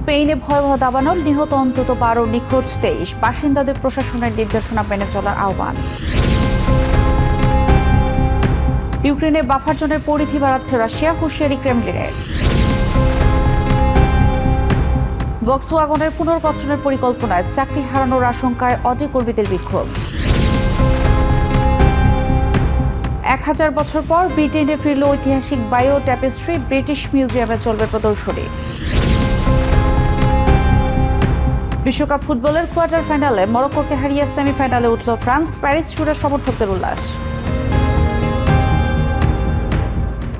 স্পেনে ভয়াবহ দাবানল, নিহত অন্তত 12, নিখোঁজ 23। বাসিন্দাদের প্রশাসনের নির্দেশনা মেনে চলার আহ্বান। ইউক্রেনে বাফার জোনের পরিধি বাড়াচ্ছে রাশিয়া, হুঁশিয়ারি ক্রেমলিনের। ভক্সওয়াগনের পুনর্গঠনের পরিকল্পনায় চাকরি হারানোর আশঙ্কায় অডি কর্মীদের বিক্ষোভ। 1000 বছর পর ব্রিটেনে ফিরল ঐতিহাসিক বায়ো ট্যাপেস্ট্রি, ব্রিটিশ মিউজিয়ামে চলবে প্রদর্শনী। বিশ্বকাপ ফুটবলের কোয়ার্টার ফাইনালে মরক্কোকে হারিয়ে সেমিফাইনালে উঠল ফ্রান্স, প্যারিস জুড়ে সমর্থকদের উল্লাস।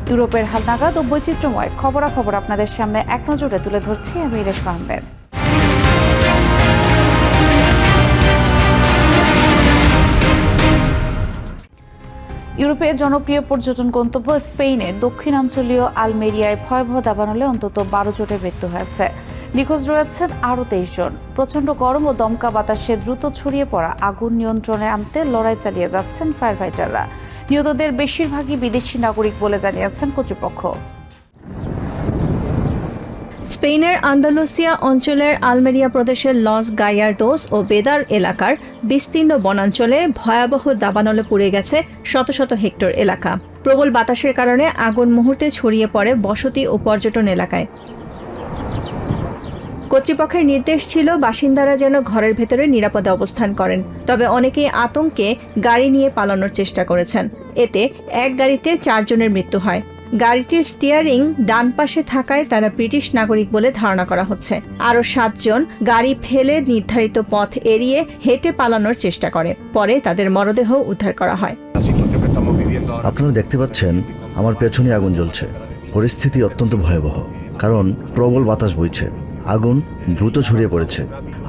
ইউরোপের হালনাগাদ ও বৈচিত্র্যময় খবরাখবর আপনাদের সামনে এক নজরে তুলে ধরছি আমি রেশমা আহমেদ। ইউরোপের জনপ্রিয় পর্যটন গন্তব্য স্পেনের দক্ষিণাঞ্চলীয় আলমেরিয়ায় ভয়াবহ দাবানলে অন্তত 12 জনের মৃত্যু হয়েছে। নিখোঁজ রয়েছেন আরও 23 জন। প্রচণ্ড গরম ও দমকা বাতাসে দ্রুত ছড়িয়ে পড়া আগুন নিয়ন্ত্রণে আনতে লড়াই চালিয়ে যাচ্ছেন ফায়ার ফাইটাররা। নিহতদের বেশিরভাগই বিদেশি নাগরিক বলে জানিয়েছেন কর্তৃপক্ষ। স্পেনের আন্দালুসিয়া অঞ্চলের আলমেরিয়া প্রদেশের লস গায়ারদোস ও বেদার এলাকার বিস্তীর্ণ বনাঞ্চলে ভয়াবহ দাবানলে পুড়ে গেছে শত শত হেক্টর এলাকা। প্রবল বাতাসের কারণে আগুন মুহূর্তে ছড়িয়ে পড়ে বসতি ও পর্যটন এলাকায়। কর্তৃপক্ষের নির্দেশ ছিল বাসিন্দারা যেন ঘরের ভেতরে নিরাপদে অবস্থান করেন, তবে অনেকেই আতঙ্কে গাড়ি নিয়ে পালানোর চেষ্টা করেছেন। এতে এক গাড়িতে 4 জনের মৃত্যু হয়। গাড়িটির স্টিয়ারিং ডান পাশে থাকায় তারা ব্রিটিশ নাগরিক বলে ধারণা করা হচ্ছে। আরও 7 জন গাড়ি ফেলে নির্ধারিত পথ এড়িয়ে হেঁটে পালানোর চেষ্টা করে। পরে তাদের মরদেহ উদ্ধার করা হয়। আপনারা দেখতে পাচ্ছেন আমার পেছনে আগুন জ্বলছে। পরিস্থিতি অত্যন্ত ভয়াবহ, কারণ প্রবল বাতাস বইছে। আগুন দ্রুত ছড়িয়ে পড়েছে।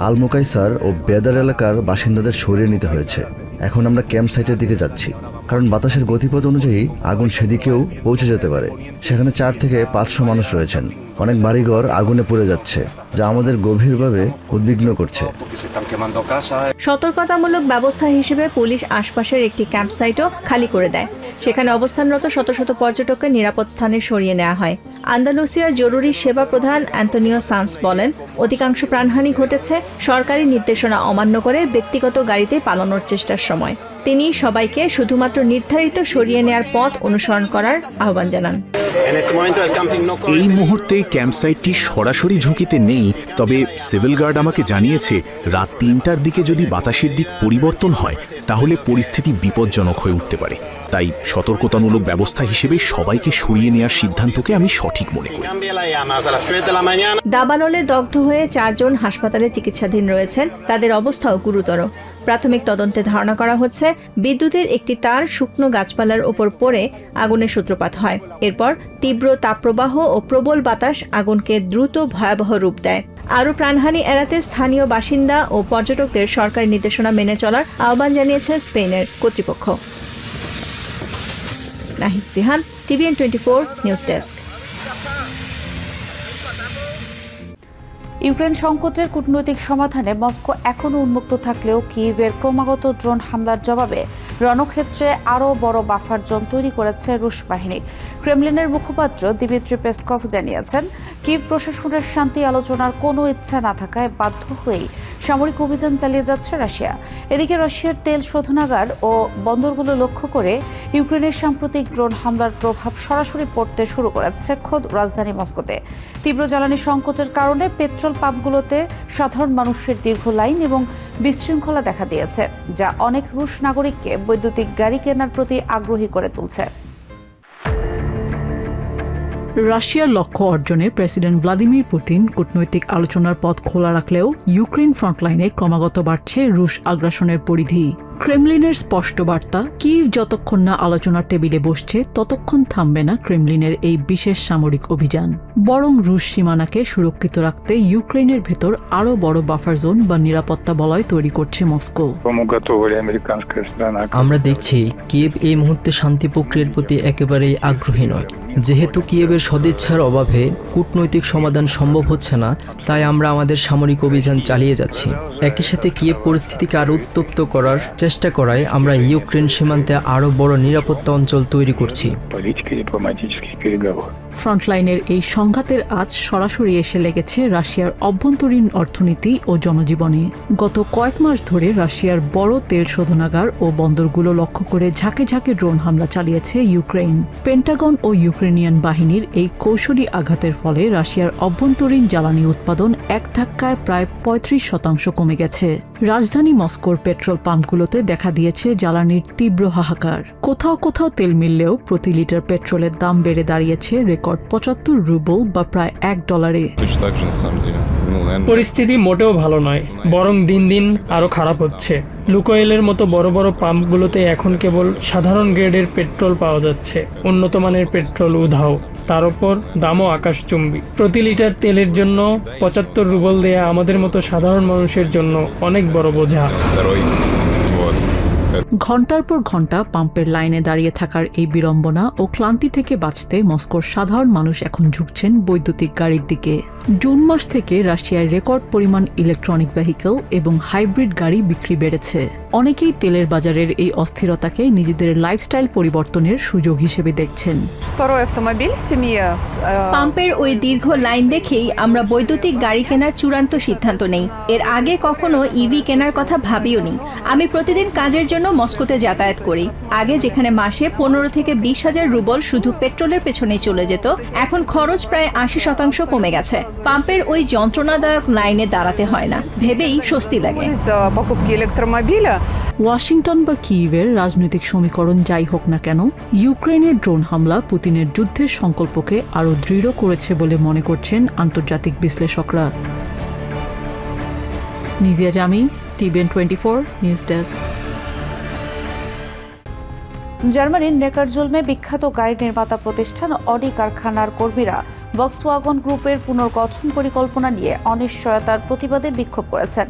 আলমোকাইসার ও বেদার এলাকার বাসিন্দাদের সরিয়ে নিতে হয়েছে। এখন আমরা ক্যাম্প সাইটের দিকে যাচ্ছি, কারণ বাতাসের গতিপথ অনুযায়ী আগুন সেদিকেও পৌঁছে যেতে পারে। সেখানে 4 থেকে 500 মানুষ রয়েছেন। অনেক বাড়িঘর আগুনে পুড়ে যাচ্ছে, যা আমাদের গভীরভাবে উদ্বিগ্ন করছে। সতর্কতামূলক ব্যবস্থা হিসেবে পুলিশ আশপাশের একটি ক্যাম্প সাইটও খালি করে দেয়। সেখানে অবস্থানরত শত শত পর্যটককে নিরাপদ স্থানে সরিয়ে নেওয়া হয়। আন্দালুসিয়ার জরুরি সেবা প্রধান অ্যান্টনিও সান্স বলেন, অধিকাংশ প্রাণহানি ঘটেছে সরকারি নির্দেশনা অমান্য করে ব্যক্তিগত গাড়িতে পালানোর চেষ্টার সময়। তিনি সবাইকে শুধুমাত্র নির্ধারিত সরিয়ে নেয়ার পথ অনুসরণ করার আহ্বান জানান। এই মুহূর্তে ক্যাম্প সাইটটি সরাসরি ঝুঁকিতে নেই, তবে সিভিল গার্ড আমাকে জানিয়েছে রাত 3টার দিকে যদি বাতাসের দিক পরিবর্তন হয় তাহলে পরিস্থিতি বিপজ্জনক হয়ে উঠতে পারে। তাই সতর্কতামূলক ব্যবস্থা হিসেবে সবাইকে সরিয়ে নেওয়ার সিদ্ধান্তকে আমি সঠিক মনে করি। দাবানলে দগ্ধ হয়ে 4 জন হাসপাতালে চিকিৎসাধীন রয়েছেন। তাদের অবস্থাও গুরুতর। প্রাথমিক তদন্তে ধারণা করা হচ্ছে বিদ্যুতের একটি তার শুকনো গাছপালার ওপর পড়ে আগুনের সূত্রপাত হয়। এরপর তীব্র তাপপ্রবাহ ও প্রবল বাতাস আগুনকে দ্রুত ভয়াবহ রূপ দেয়। আরও প্রাণহানি এড়াতে স্থানীয় বাসিন্দা ও পর্যটকদের সরকারি নির্দেশনা মেনে চলার আহ্বান জানিয়েছে স্পেনের কর্তৃপক্ষ। Nahid Sihan, TVN 24 news desk. Ukraine সংকটের কূটনৈতিক সমাধানে মস্কো এখনও উন্মুক্ত থাকলেও কিয়েভের ক্রমাগত ড্রোন হামলার জবাবে রণক্ষেত্রে আরও বড় বাফার জোন তৈরি করেছে রুশ বাহিনী। ক্রেমলিনের মুখপাত্র দিমিত্রি পেসকভ জানিয়েছেন, কিয়েভ প্রশাসনের শান্তি আলোচনার কোনো ইচ্ছা না থাকায় বাধ্য হয়েই সামরিক অভিযান চালিয়ে যাচ্ছে রাশিয়া। এদিকে রাশিয়ার তেল শোধনাগার ও বন্দরগুলো লক্ষ্য করে ইউক্রেনের সাম্প্রতিক ড্রোন হামলার প্রভাব সরাসরি পড়তে শুরু করেছে খোদ রাজধানী মস্কোতে। তীব্র জ্বালানি সংকটের কারণে পেট্রোল পাম্পগুলোতে সাধারণ মানুষের দীর্ঘ লাইন এবং বিশৃঙ্খলা দেখা দিয়েছে, যা অনেক রুশ নাগরিককে বৈদ্যুতিক গাড়ি কেনার প্রতি আগ্রহী করে তুলছে। রাশিয়ার লক্ষ্য অর্জনে প্রেসিডেন্ট ভ্লাদিমির পুতিন কূটনৈতিক আলোচনার পথ খোলা রাখলেও ইউক্রেন ফ্রন্টলাইনে ক্রমাগত বাড়ছে রুশ আগ্রাসনের পরিধি। ক্রেমলিনের স্পষ্ট বার্তা, কিয়েভ যতক্ষণ না আলোচনার টেবিলে বসছে ততক্ষণ থামবে না ক্রেমলিনের এই বিশেষ সামরিক অভিযান। বরং রুশ সীমানাকে সুরক্ষিত রাখতে ইউক্রেনের ভেতর আরও বড় বাফার জোন বা নিরাপত্তা বলয় তৈরি করছে মস্কো। আমরা দেখছি কিয়েভ এই মুহূর্তে শান্তি প্রক্রিয়ার প্রতি একেবারেই আগ্রহী নয়। যেহেতু কিয়েভের সদিচ্ছার অভাবে কূটনৈতিক সমাধান সম্ভব হচ্ছে না, তাই আমরা আমাদের সামরিক অভিযান চালিয়ে যাচ্ছি। একই সাথে কিয়েভ পরিস্থিতিকে আরও উত্তপ্ত করার চেষ্টা করায় আমরা ইউক্রেন সীমান্তে আরও বড় নিরাপত্তা অঞ্চল তৈরি করছি। ফ্রন্টলাইনের এই সংঘাতের আজ সরাসরি এসে লেগেছে রাশিয়ার অভ্যন্তরীণ অর্থনীতি ও জনজীবনে। গত কয়েক মাস ধরে রাশিয়ার বড় তেল শোধনাগার ও বন্দরগুলো লক্ষ্য করে ঝাঁকে ঝাঁকে ড্রোন হামলা চালিয়েছে ইউক্রেন। পেন্টাগন ও ইউক্রেনিয়ান বাহিনীর এই কৌশলী আঘাতের ফলে রাশিয়ার অভ্যন্তরীণ জ্বালানি উৎপাদন এক ধাক্কায় প্রায় ৩৫% কমে গেছে। রাজধানী মস্কোর পেট্রোল পাম্পগুলোতে দেখা দিয়েছে জ্বালানির তীব্র হাহাকার। কোথাও কোথাও তেল মিললেও প্রতি লিটার পেট্রোলের দাম বেড়ে দাঁড়িয়েছে রেকর্ড ৭৫ রুবল বা প্রায় $1। পরিস্থিতি মোটেও ভালো নয়, বরং দিন দিন আরও খারাপ হচ্ছে। লুকোয়েলের মতো বড় বড় পাম্পগুলোতে এখন কেবল সাধারণ গ্রেডের পেট্রোল পাওয়া যাচ্ছে। উন্নত মানের পেট্রোল উধাও, তার উপর দামও আকাশচুম্বী। প্রতি লিটার তেলের জন্য ৭৫ রুবল দেয়া আমাদের মতো সাধারণ মানুষের জন্য অনেক বড় বোঝা। ঘন্টার পর ঘন্টা পাম্পের লাইনে দাঁড়িয়ে থাকার এই বিড়ম্বনা ও ক্লান্তি থেকে বাঁচতে মস্কোর সাধারণ মানুষ এখন ঝুঁকছেন বৈদ্যুতিক গাড়ির দিকে। জুন মাস থেকে রাশিয়ায় রেকর্ড পরিমাণ ইলেকট্রনিক ভেহিকল এবং হাইব্রিড গাড়ি বিক্রি বেড়েছে। অনেকেই তেলের বাজারের এই অস্থিরতাকে নিজেদের লাইফস্টাইল পরিবর্তনের সুযোগ হিসেবে দেখছেন। পাম্পের ওই দীর্ঘ লাইন দেখেই আমরা বৈদ্যুতিক গাড়ি কেনার চূড়ান্ত সিদ্ধান্ত নেই। এর আগে কখনো ইভি কেনার কথা ভাবিও নি। আমি প্রতিদিন কাজের জন্য মস্কোতে যাতায়াত করি। আগে যেখানে মাসে ১৫ থেকে ২০,০০০ রুবল শুধু পেট্রোলের পেছনেই চলে যেত, এখন খরচ প্রায় ৮০% কমে গেছে। পাম্পের ওই যন্ত্রণাদায়ক লাইনে দাঁড়াতে হয় না, ভেবেই স্বস্তি লাগে। ওয়াশিংটন বা কিয়েভের রাজনৈতিক সমীকরণ যাই হোক না কেন, ইউক্রেনের ড্রোন হামলা পুতিনের যুদ্ধের সংকল্পকে আরও দৃঢ় করেছে বলে মনে করছেন আন্তর্জাতিক বিশ্লেষকরা। নিজিয়া জামি, টিভিএন 24 নিউজ ডেস্ক। জার্মানির নেকারজুলমে বিখ্যাত গাড়ি নির্মাতা প্রতিষ্ঠান অডি কারখানার কর্মীরা ভক্সওয়াগন গ্রুপের পুনর্গঠন পরিকল্পনা নিয়ে অনিশ্চয়তার প্রতিবাদে বিক্ষোভ করেছেন।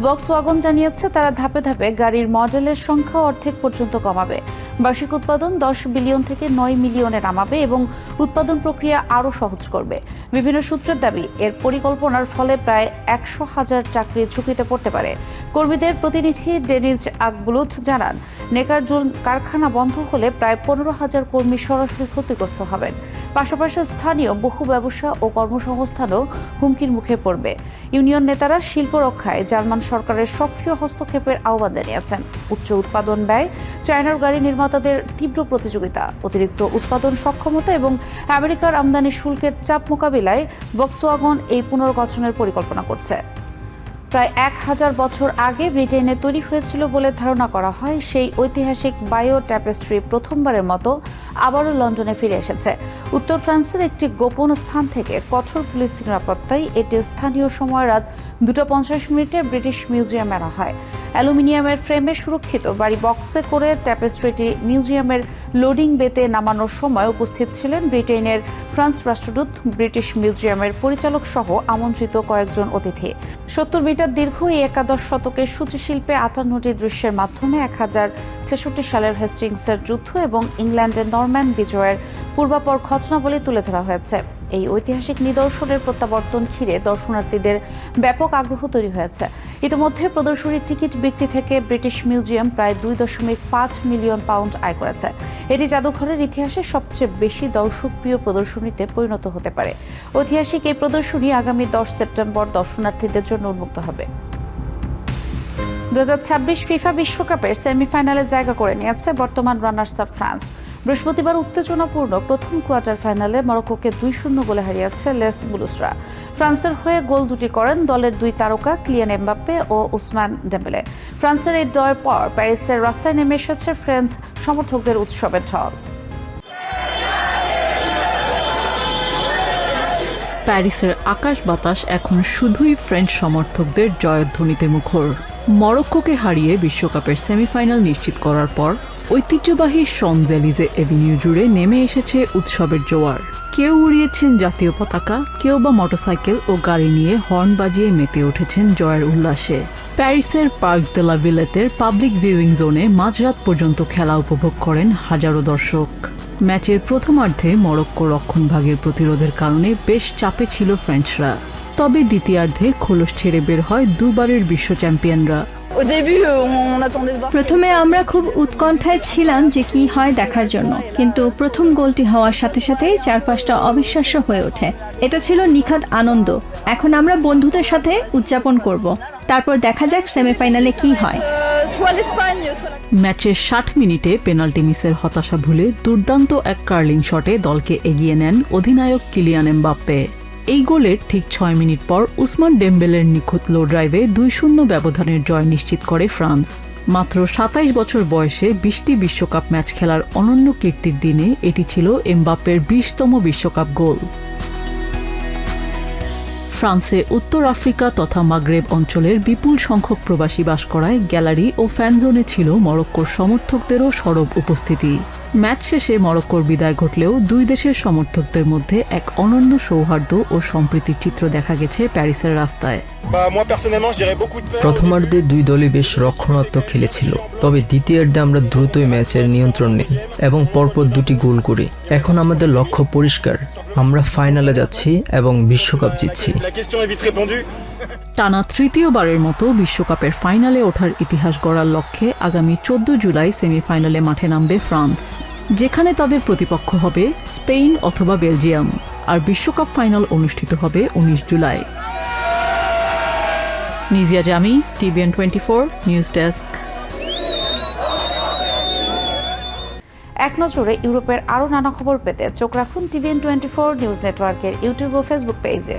ভক্সওয়াগন জানিয়েছে তারা ধাপে ধাপে গাড়ির মডেলের সংখ্যা অর্ধেক পর্যন্ত কমাবে, বার্ষিক উৎপাদন ১০ বিলিয়ন থেকে ৯ মিলিয়নে নামাবে এবং উৎপাদন প্রক্রিয়া আরও সহজ করবে। বিভিন্ন সূত্রের দাবি, এর পরিকল্পনার ফলে প্রায় ১০০,০০০ চাকরি ঝুঁকিতে পড়তে পারে। কর্মীদের প্রতিনিধি ডেনিজ আকবুলুথ জানান, নেকারজুলম কারখানা বন্ধ হলে প্রায় ১৫,০০০ কর্মী সরাসরি ক্ষতিগ্রস্ত হবেন। পাশাপাশি স্থানীয় বহু ব্যবসা ও কর্মসংস্থানও হুমকির মুখে পড়বে। ইউনিয়ন নেতারা শিল্প রক্ষায় জার্মান সরকারের সক্রিয় হস্তক্ষেপের আহ্বান জানিয়েছেন। উচ্চ উৎপাদন ব্যয়, চায়নার গাড়ি নির্মাতাদের তীব্র প্রতিযোগিতা, অতিরিক্ত উৎপাদন সক্ষমতা এবং আমেরিকার আমদানি শুল্কের চাপ মোকাবিলায় ভক্সওয়াগন এই পুনর্গঠনের পরিকল্পনা করছে। প্রায় ১,০০০ বছর আগে ব্রিটেনে তৈরি হয়েছিল বলে ধারণা করা হয় সেই ঐতিহাসিক বায়ো ট্যাপেস্ট্রি প্রথমবারের মতো আবারও লন্ডনে ফিরে এসেছে। উত্তর ফ্রান্সের একটি গোপন স্থান থেকে কঠোর পুলিশ নিরাপত্তায় এটি স্থানীয় সময় রাত 2:50 ব্রিটিশ মিউজিয়ামে আনা হয়। অ্যালুমিনিয়ামের ফ্রেমে সুরক্ষিত বাড়ি বক্সে করে ট্যাপেস্ট্রিটি মিউজিয়ামের লোডিং বেতে নামানোর সময় উপস্থিত ছিলেন ব্রিটেনের ফ্রান্স রাষ্ট্রদূত, ব্রিটিশ মিউজিয়ামের পরিচালক সহ আমন্ত্রিত কয়েকজন অতিথি। ৭০ মিটার দীর্ঘ এই একাদশ শতকের সূচিশিল্পে ৫৮টি দৃশ্যের মাধ্যমে ১০৬৬ সালের হেস্টিংসের যুদ্ধ এবং ইংল্যান্ডের নরম্যান বিজয়ের পূর্বাপর ঘটনাবলী তুলে ধরা হয়েছে। এই ঐতিহাসিক নিদর্শনের প্রত্যাবর্তন ঘিরে দর্শনার্থীদের ব্যাপক আগ্রহ তৈরি হয়েছে। ইতিমধ্যে প্রদর্শনীর টিকিট বিক্রি থেকে ব্রিটিশ মিউজিয়াম প্রায় ২.৫ মিলিয়ন পাউন্ড আয় করেছে। এটি জাদুঘরের ইতিহাসে সবচেয়ে বেশি দর্শকপ্রিয় প্রদর্শনীতে পরিণত হতে পারে। ঐতিহাসিক এই প্রদর্শনী আগামী ১০ সেপ্টেম্বর দর্শনার্থীদের জন্য উন্মুক্ত হবে। ২০২৬ ফিফা বিশ্বকাপের সেমিফাইনালে জায়গা করে নিয়েছে বর্তমান রানার্স আপ ফ্রান্স। বৃহস্পতিবার উত্তেজনাপূর্ণ প্রথম কোয়ার্টার ফাইনালে মরক্কোকে ২-০ গোলে হারিয়েছে লেস বুলুসরা। ফ্রান্সের হয়ে গোল দুটি করেন দলের দুই তারকা কিলিয়ান এমবাপ্পে ও উসমান ডেম্বেলে। ফ্রান্সের এই জয়ের পর প্যারিসের রাস্তায় নেমে এসেছে ফ্রেঞ্চ সমর্থকদের উৎসবের ঢল। প্যারিসের আকাশ বাতাস এখন শুধুই ফ্রেঞ্চ সমর্থকদের জয়ধ্বনিতে মুখর। মরক্কোকে হারিয়ে বিশ্বকাপের সেমিফাইনাল নিশ্চিত করার পর ঐতিহ্যবাহী শনজেলিজে এভিনিউ জুড়ে নেমে এসেছে উৎসবের জোয়ার। কেউ উড়িয়েছেন জাতীয় পতাকা, কেউ বা মোটরসাইকেল ও গাড়ি নিয়ে হর্ন বাজিয়ে মেতে উঠেছেন জয়ের উল্লাসে। প্যারিসের পার্ক দে লা ভিলেতের পাবলিক ভিউইং জোনে মাঝরাত পর্যন্ত খেলা উপভোগ করেন হাজারো দর্শক। ম্যাচের প্রথমার্ধে মরক্কো রক্ষণভাগের প্রতিরোধের কারণে বেশ চাপে ছিল ফ্রেঞ্চরা, তবে দ্বিতীয়ার্ধে খোলস ছেড়ে বের হয় দুবারের বিশ্ব চ্যাম্পিয়নরা। প্রথমে আমরা খুব উৎকণ্ঠায় ছিলাম যে কি হয় দেখার জন্য, কিন্তু প্রথম গোলটি হওয়ার সাথে সাথেই চারপাশটা অবিশ্বাস্য হয়ে ওঠে। এটা ছিল নিখাদ আনন্দ। এখন আমরা বন্ধুদের সাথে উদযাপন করব, তারপর দেখা যাক সেমিফাইনালে কি হয়। ম্যাচের 60 মিনিটে পেনাল্টি মিসের হতাশা ভুলে দুর্দান্ত এক কার্লিং শটে দলকে এগিয়ে নেন অধিনায়ক কিলিয়ান এমবাপ্পে। এই গোলের ঠিক 6 মিনিট পর উসমান ডেম্বেলের নিখুঁত লো ড্রাইভে 2-0 ব্যবধানের জয় নিশ্চিত করে ফ্রান্স। মাত্র 27 বছর বয়সে 20টি বিশ্বকাপ ম্যাচ খেলার অনন্য কীর্তির দিনে এটি ছিল এমবাপ্পের 20তম বিশ্বকাপ গোল। ফ্রান্সে উত্তর আফ্রিকা তথা মাগরেব অঞ্চলের বিপুল সংখ্যক প্রবাসী বাস করায় গ্যালারি ও ফ্যানজোনে ছিল মরক্কোর সমর্থকদেরও সরব উপস্থিতি। ম্যাচ শেষে মরক্কোর বিদায় ঘটলেও দুই দেশের সমর্থকদের মধ্যে এক অনন্য সৌহার্দ্য ও সম্প্রীতির চিত্র দেখা গেছে প্যারিসের রাস্তায়। প্রথমার্ধে দুই দলই বেশ রক্ষণাত্মক খেলেছিল, তবে দ্বিতীয়ার্ধে আমরা দ্রুতই ম্যাচের নিয়ন্ত্রণ নিই এবং পরপর 2টি গোল করি। এখন আমাদের লক্ষ্য পরিষ্কার, আমরা ফাইনালে যাচ্ছি এবং বিশ্বকাপ জিতছি। টানা তৃতীয়বারের মতো বিশ্বকাপের ফাইনালে ওঠার ইতিহাস গড়ার লক্ষ্যে আগামী 14 জুলাই সেমিফাইনালে মাঠে নামবে ফ্রান্স, যেখানে তাদের প্রতিপক্ষ হবে স্পেন অথবা বেলজিয়াম। আর বিশ্বকাপ ফাইনাল অনুষ্ঠিত হবে 19 জুলাই। নিজিয়া জামি, TVN 24 নিউজ ডেস্ক। এক নজরে ইউরোপের আরও নানা খবর পেতে চোখ রাখুন TVN 24 নিউজ নেটওয়ার্কের ইউটিউব ও ফেসবুক পেজে।